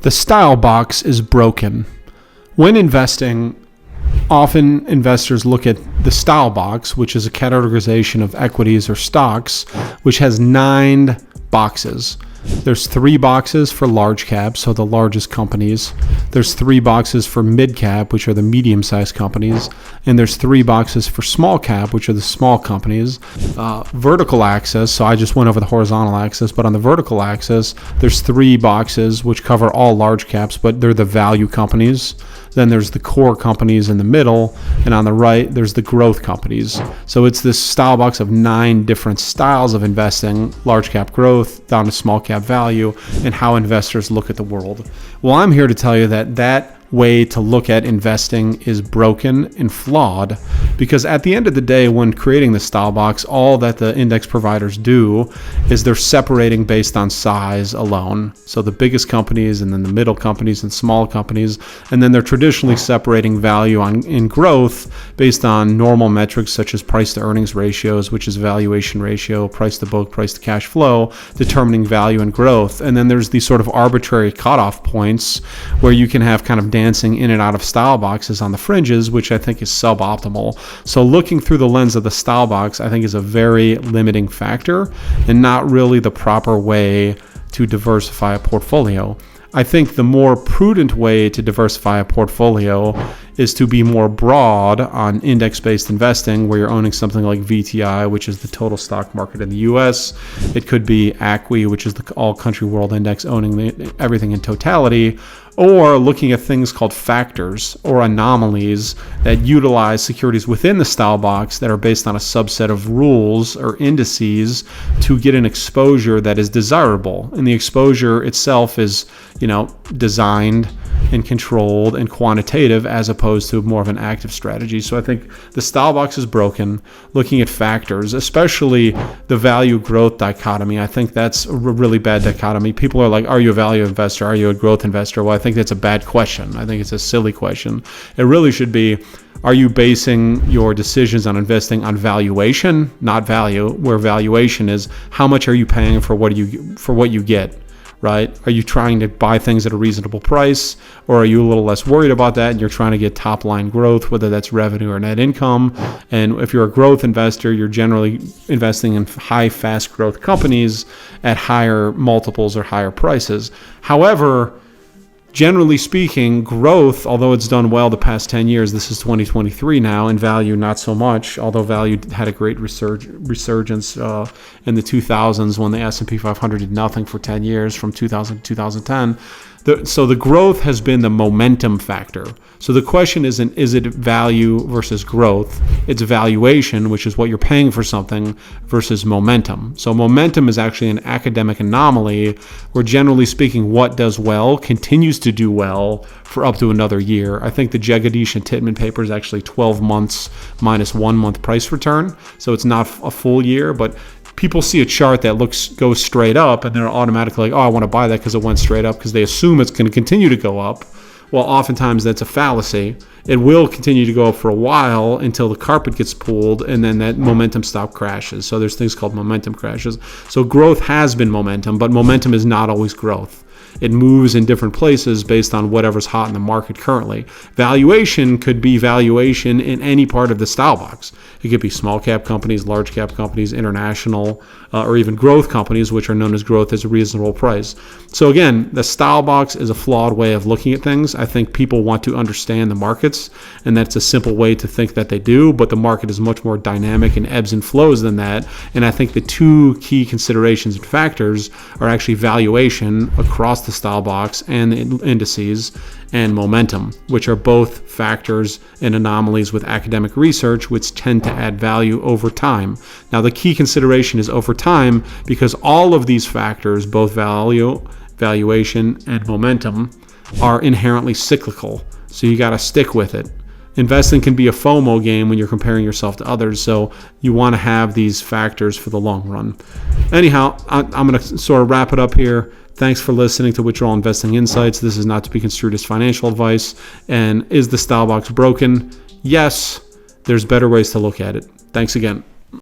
The style box is broken. When investing, often investors look at the style box, which is a categorization of equities or stocks, which has 9 boxes. There's 3 boxes for large cap, so the largest companies. There's 3 boxes for mid cap, which are the medium-sized companies. And there's 3 boxes for small cap, which are the small companies. Vertical axis, so I just went over the horizontal axis, but on the vertical axis, there's 3 boxes which cover all large caps, but they're the value companies. Then there's the core companies in the middle, and on the right, there's the growth companies. So it's this style box of 9 different styles of investing, large cap growth down to small cap value, and how investors look at the world. Well, I'm here to tell you that way to look at investing is broken and flawed, because at the end of the day, when creating the style box, all that the index providers do is they're separating based on size alone. So the biggest companies, and then the middle companies and small companies, and then they're traditionally separating value in growth based on normal metrics such as price to earnings ratios, which is valuation ratio, price to book, price to cash flow, determining value and growth. And then there's these sort of arbitrary cutoff points where you can have kind of dancing in and out of style boxes on the fringes, which I think is suboptimal. So looking through the lens of the style box, I think is a very limiting factor and not really the proper way to diversify a portfolio. I think the more prudent way to diversify a portfolio is to be more broad on index-based investing, where you're owning something like VTI, which is the total stock market in the US. It could be ACWI, which is the all-country world index, owning everything in totality, or looking at things called factors or anomalies that utilize securities within the style box that are based on a subset of rules or indices to get an exposure that is desirable. And the exposure itself is, designed and controlled and quantitative as opposed to more of an active strategy. So I think the style box is broken. Looking at factors, especially the value growth dichotomy, I think that's a really bad dichotomy. People are like, are you a value investor? Are you a growth investor? Well, I think that's a bad question. I think it's a silly question. It really should be, are you basing your decisions on investing on valuation, not value, where valuation is how much are you paying for what you get? Right? Are you trying to buy things at a reasonable price, or are you a little less worried about that and you're trying to get top line growth, whether that's revenue or net income? And if you're a growth investor, you're generally investing in high, fast growth companies at higher multiples or higher prices. However, generally speaking, growth, although it's done well the past 10 years, this is 2023 now, and value not so much, although value had a great resurgence in the 2000s when the S&P 500 did nothing for 10 years from 2000 to 2010. So the growth has been the momentum factor. So the question isn't, is it value versus growth? It's valuation, which is what you're paying for something, versus momentum. So momentum is actually an academic anomaly where, generally speaking, what does well continues to do well for up to another year. I think the Jagadish and Titman paper is actually 12 months minus 1 month price return. So it's not a full year, but people see a chart that goes straight up and they're automatically like, oh, I want to buy that because it went straight up, because they assume it's going to continue to go up. Well, oftentimes that's a fallacy. It will continue to go up for a while until the carpet gets pulled, and then that momentum stop crashes. So there's things called momentum crashes. So growth has been momentum, but momentum is not always growth. It moves in different places based on whatever's hot in the market currently. Valuation could be valuation in any part of the style box. It could be small cap companies, large cap companies, international, or even growth companies, which are known as growth as a reasonable price. So again, the style box is a flawed way of looking at things. I think people want to understand the markets, and that's a simple way to think that they do, but the market is much more dynamic and ebbs and flows than that. And I think the 2 key considerations and factors are actually valuation across the style box and the indices, and momentum, which are both factors and anomalies with academic research, which tend to add value over time. Now, the key consideration is over time, because all of these factors, both value, valuation, and momentum, are inherently cyclical. So you got to stick with it. Investing can be a FOMO game when you're comparing yourself to others, so you want to have these factors for the long run. Anyhow, I'm going to sort of wrap it up here. Thanks for listening to Wythdrawl Investing Insights. This is not to be construed as financial advice. And is the style box broken? Yes, there's better ways to look at it. Thanks again.